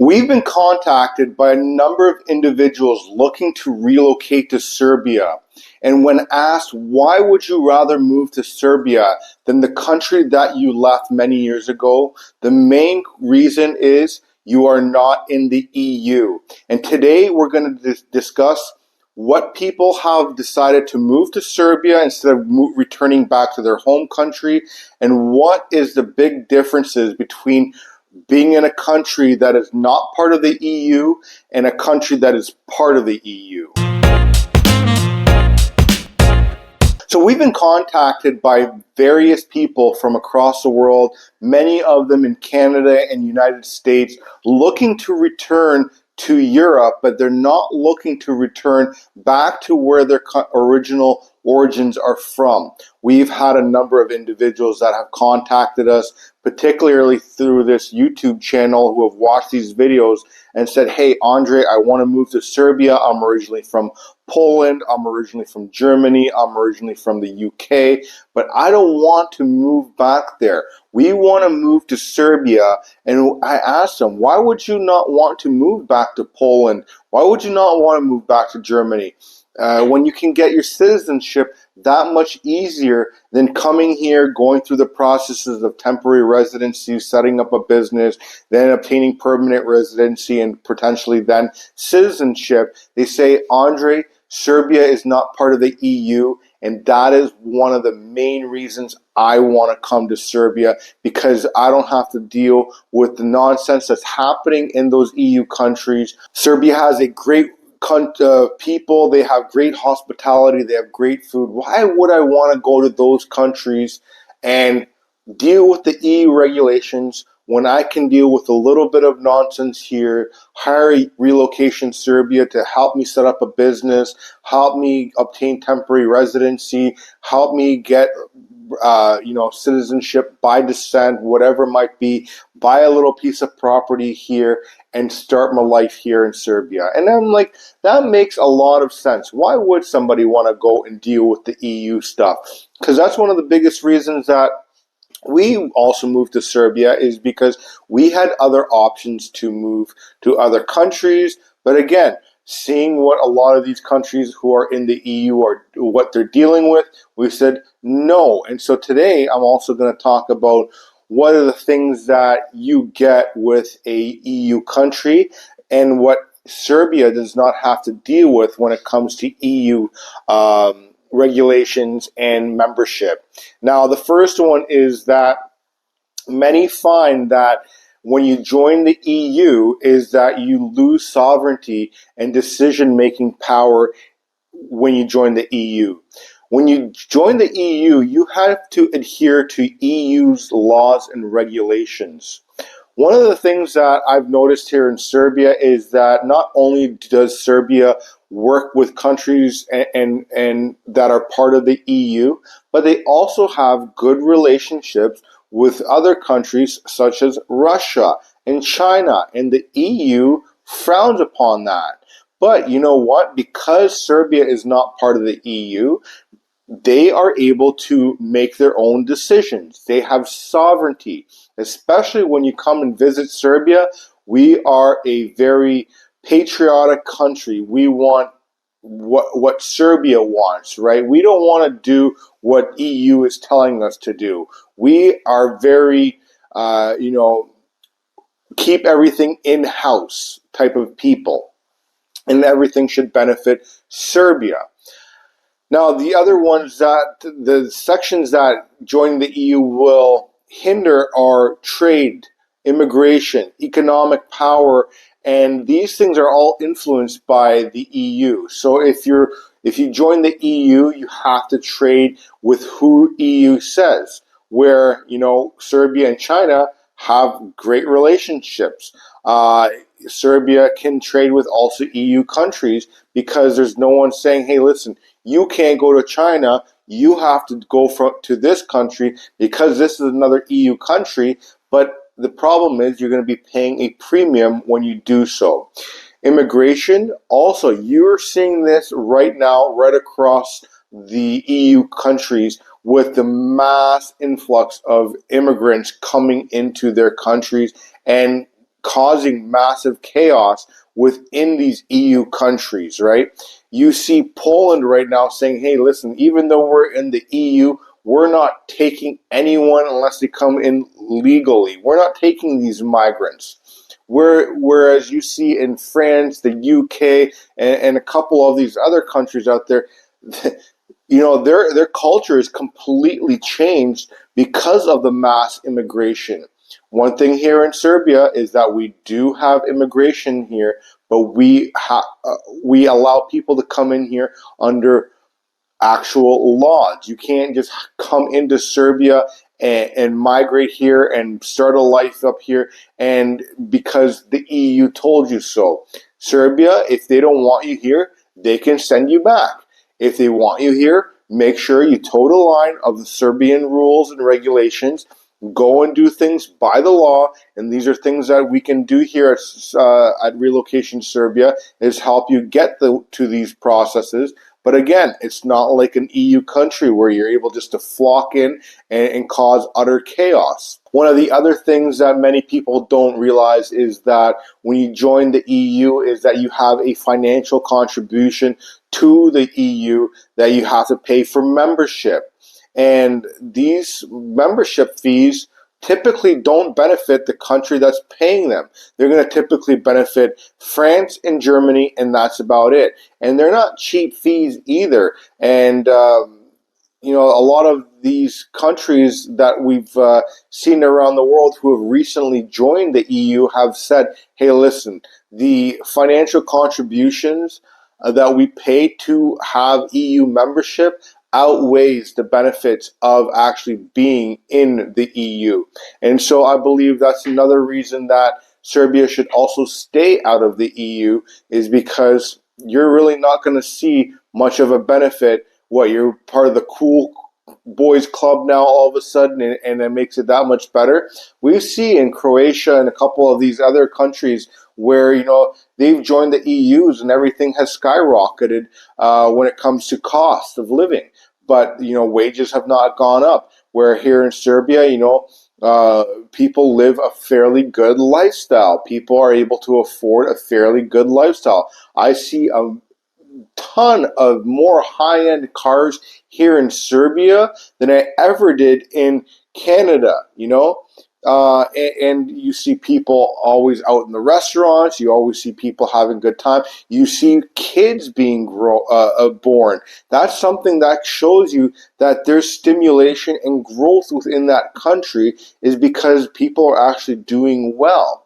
We've been contacted by a number of individuals looking to relocate to Serbia. And when asked, why would you rather move to Serbia than the country that you left many years ago? The main reason is you are not in the EU. And today we're going to discuss what people have decided to move to Serbia instead of returning back to their home country, and what is the big differences between being in a country that is not part of the EU and a country that is part of the EU. So we've been contacted by various people from across the world, many of them in Canada and United States, looking to return to Europe, but they're not looking to return back to where their original origins are from. We've had a number of individuals that have contacted us, particularly through this YouTube channel, who have watched these videos and said, hey, Andre, I want to move to Serbia. I'm originally from Poland. I'm originally from Germany. I'm originally from the UK, but I don't want to move back there. We want to move to Serbia. And I asked them, why would you not want to move back to Poland? Why would you not want to move back to Germany? When you can get your citizenship that much easier than coming here, going through the processes of temporary residency, setting up a business, then obtaining permanent residency, and potentially then citizenship. They say, Andre, Serbia is not part of the EU, and that is one of the main reasons I want to come to Serbia, because I don't have to deal with the nonsense that's happening in those EU countries. Serbia has a great people, they have great hospitality, they have great food. Why would I want to go to those countries and deal with the EU regulations when I can deal with a little bit of nonsense here, hire Relocation Serbia to help me set up a business, help me obtain temporary residency, help me get citizenship by descent, whatever it might be, buy a little piece of property here and start my life here in Serbia. And I'm like, that makes a lot of sense. Why would somebody want to go and deal with the EU stuff? Because that's one of the biggest reasons that we also moved to Serbia, is because we had other options to move to other countries. But again, seeing what a lot of these countries who are in the EU are, what they're dealing with, we said no. And so today I'm also going to talk about what are the things that you get with a EU country and what Serbia does not have to deal with when it comes to EU regulations and membership. Now, the first one is that many find that when you join the EU is that you lose sovereignty and decision-making power when you join the EU. When you join the EU, you have to adhere to EU's laws and regulations. One of the things that I've noticed here in Serbia is that not only does Serbia work with countries and that are part of the EU, but they also have good relationships with other countries such as Russia and China, and the EU frowns upon that. But you know what? Because Serbia is not part of the EU, they are able to make their own decisions. They have sovereignty, especially when you come and visit Serbia. We are a very patriotic country. We want what Serbia wants, right? We don't want to do what EU is telling us to do. We are very, keep everything in-house type of people, and everything should benefit Serbia. Now, the other ones that the sections that joining the EU will hinder are trade, immigration, economic power, and these things are all influenced by the EU. So if you join the EU, you have to trade with who EU says. Where Serbia and China have great relationships. Serbia can trade with also EU countries because there's no one saying, hey, listen, you can't go to China, you have to go to this country because this is another EU country. But the problem is you're going to be paying a premium when you do so. Immigration, also, you're seeing this right now, right across the EU countries, with the mass influx of immigrants coming into their countries and causing massive chaos within these EU countries, right? You see Poland right now saying, hey, listen, even though we're in the EU, we're not taking anyone unless they come in legally. We're not taking these migrants. Whereas you see in France, the UK, and a couple of these other countries out there, their culture is completely changed because of the mass immigration. One thing here in Serbia is that we do have immigration here, but we allow people to come in here under actual laws. You can't just come into Serbia and migrate here and start a life up here and because the EU told you so. Serbia, if they don't want you here, they can send you back. If they want you here, make sure you toe the line of the Serbian rules and regulations. Go and do things by the law, and these are things that we can do here at Relocation Serbia, is help you get to these processes. But again, it's not like an EU country where you're able just to flock in and cause utter chaos. One of the other things that many people don't realize is that when you join the EU is that you have a financial contribution to the EU that you have to pay for membership. And these membership fees typically don't benefit the country that's paying them. They're going to typically benefit France and Germany, and that's about it. And they're not cheap fees either. And, a lot of these countries that we've seen around the world who have recently joined the EU have said, hey, listen, the financial contributions that we pay to have EU membership outweighs the benefits of actually being in the EU. And so I believe that's another reason that Serbia should also stay out of the EU, is because you're really not going to see much of a benefit. You're part of the cool boys club now all of a sudden, and it makes it that much better. We see in Croatia and a couple of these other countries where, they've joined the EUs and everything has skyrocketed when it comes to cost of living. But, wages have not gone up. Where here in Serbia, people live a fairly good lifestyle. People are able to afford a fairly good lifestyle. I see a ton of more high-end cars here in Serbia than I ever did in Canada, and you see people always out in the restaurants. You always see people having a good time. You see kids being born. That's something that shows you that there's stimulation and growth within that country, is because people are actually doing well.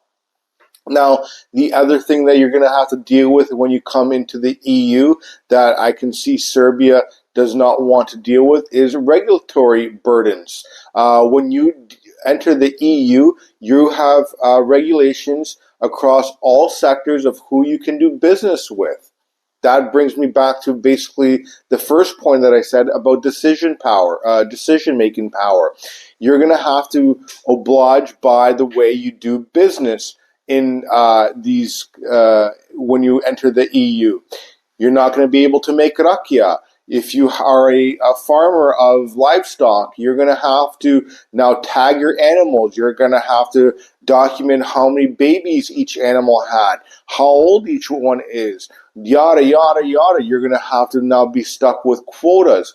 Now, the other thing that you're going to have to deal with when you come into the EU that I can see Serbia does not want to deal with is regulatory burdens. When you enter the EU, you have regulations across all sectors of who you can do business with. That brings me back to basically the first point that I said about decision-making power. You're going to have to oblige by the way you do business in when you enter the EU. You're not going to be able to make rakia. If you are a farmer of livestock, you're going to have to now tag your animals. You're going to have to document how many babies each animal had, how old each one is, yada, yada, yada. You're going to have to now be stuck with quotas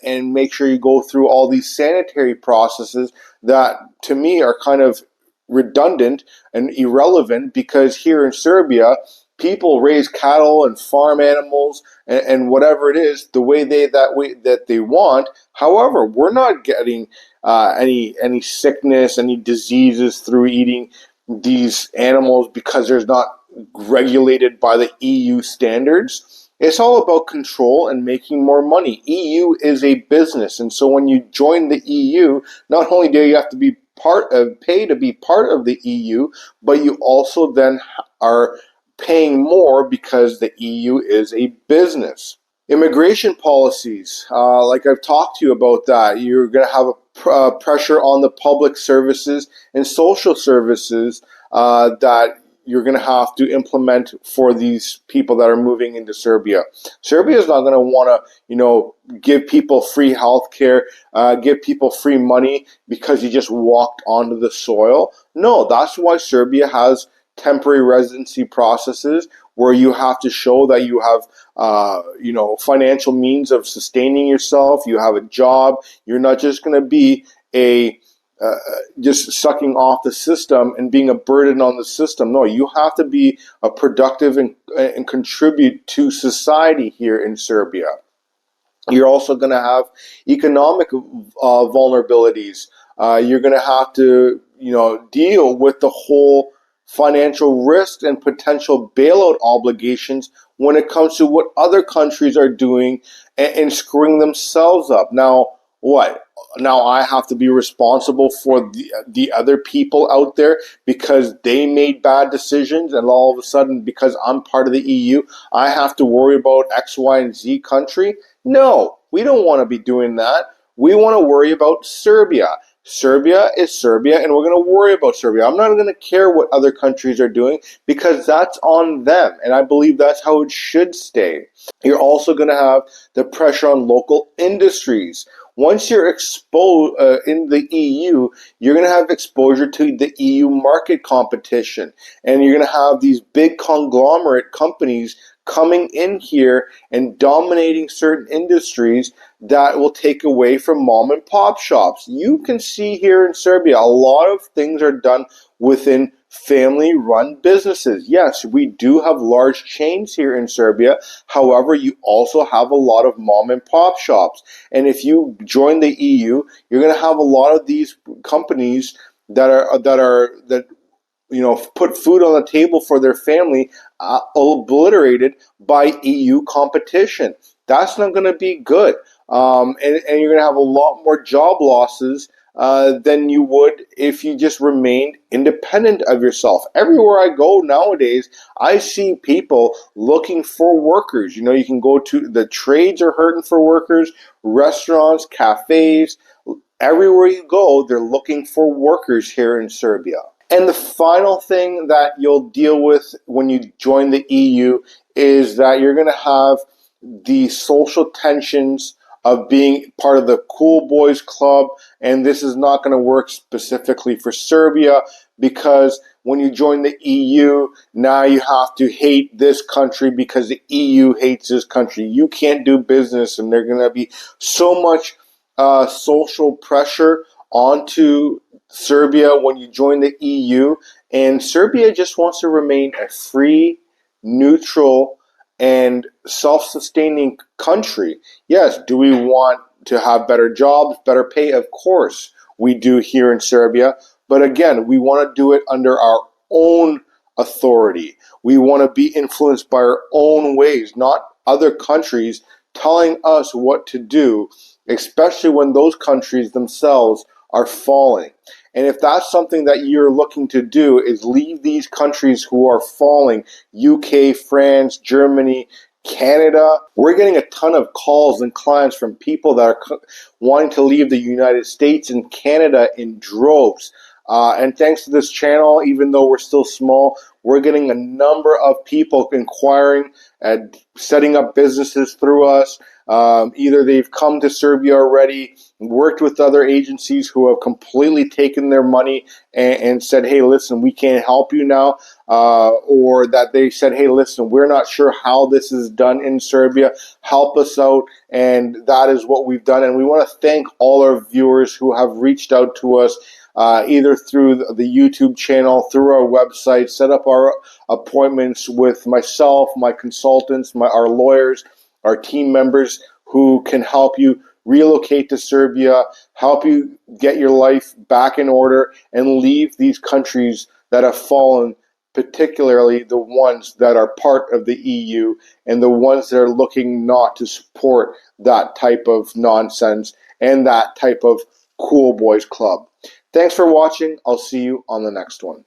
and make sure you go through all these sanitary processes that, to me, are kind of redundant and irrelevant, because here in Serbia, people raise cattle and farm animals and whatever it is the way that they want. However, we're not getting any sickness, any diseases through eating these animals because there's not regulated by the EU standards. It's all about control and making more money. EU is a business, and so when you join the EU, not only do you have to be pay to be part of the EU, but you also then are paying more because the EU is a business. Immigration policies, like I've talked to you about that, you're going to have a pressure on the public services and social services that you're going to have to implement for these people that are moving into Serbia. Serbia is not going to want to, give people free health care, give people free money because you just walked onto the soil. No, that's why Serbia has temporary residency processes where you have to show that you have, financial means of sustaining yourself. You have a job. You're not just going to be just sucking off the system and being a burden on the system. No, you have to be a productive and contribute to society here in Serbia. You're also going to have economic vulnerabilities. You're going to have to, deal with the whole financial risk and potential bailout obligations when it comes to what other countries are doing and screwing themselves up. Now, what? Now I have to be responsible for the other people out there because they made bad decisions, and all of a sudden, because I'm part of the EU, I have to worry about X, Y, and Z country? No, we don't want to be doing that. We want to worry about Serbia. Serbia is Serbia, and we're going to worry about Serbia. I'm not going to care what other countries are doing because that's on them, and I believe that's how it should stay. You're also going to have the pressure on local industries. Once you're exposed in the EU, you're going to have exposure to the EU market competition, and you're going to have these big conglomerate companies coming in here and dominating certain industries that will take away from mom and pop shops. You can see here in Serbia, a lot of things are done within family-run businesses. Yes, we do have large chains here in Serbia. However, you also have a lot of mom and pop shops. And if you join the EU, you're going to have a lot of these companies that put food on the table for their family, obliterated by EU competition. That's not going to be good. And you're going to have a lot more job losses than you would if you just remained independent of yourself. Everywhere I go nowadays, I see people looking for workers. You can go to the trades are hurting for workers, restaurants, cafes. Everywhere you go, they're looking for workers here in Serbia. And the final thing that you'll deal with when you join the EU is that you're going to have the social tensions of being part of the cool boys club, and this is not going to work specifically for Serbia because when you join the EU, now you have to hate this country because the EU hates this country. You can't do business, and there's going to be so much social pressure onto Serbia when you join the EU, and Serbia just wants to remain a free, neutral, and self-sustaining country. Yes, do we want to have better jobs, better pay? Of course we do here in Serbia, but again, we want to do it under our own authority. We want to be influenced by our own ways, not other countries telling us what to do, especially when those countries themselves are falling. And if that's something that you're looking to do, is leave these countries who are falling, UK, France, Germany, Canada. We're getting a ton of calls and clients from people that are wanting to leave the United States and Canada in droves. And thanks to this channel, even though we're still small, we're getting a number of people inquiring and setting up businesses through us. Either they've come to Serbia already, worked with other agencies who have completely taken their money and said, hey, listen, we can't help you now. Or that they said, hey, listen, we're not sure how this is done in Serbia. Help us out. And that is what we've done. And we want to thank all our viewers who have reached out to us, either through the YouTube channel, through our website, set up our appointments with myself, my consultants, our lawyers, our team members who can help you relocate to Serbia, help you get your life back in order, and leave these countries that have fallen, particularly the ones that are part of the EU and the ones that are looking not to support that type of nonsense and that type of cool boys club. Thanks for watching. I'll see you on the next one.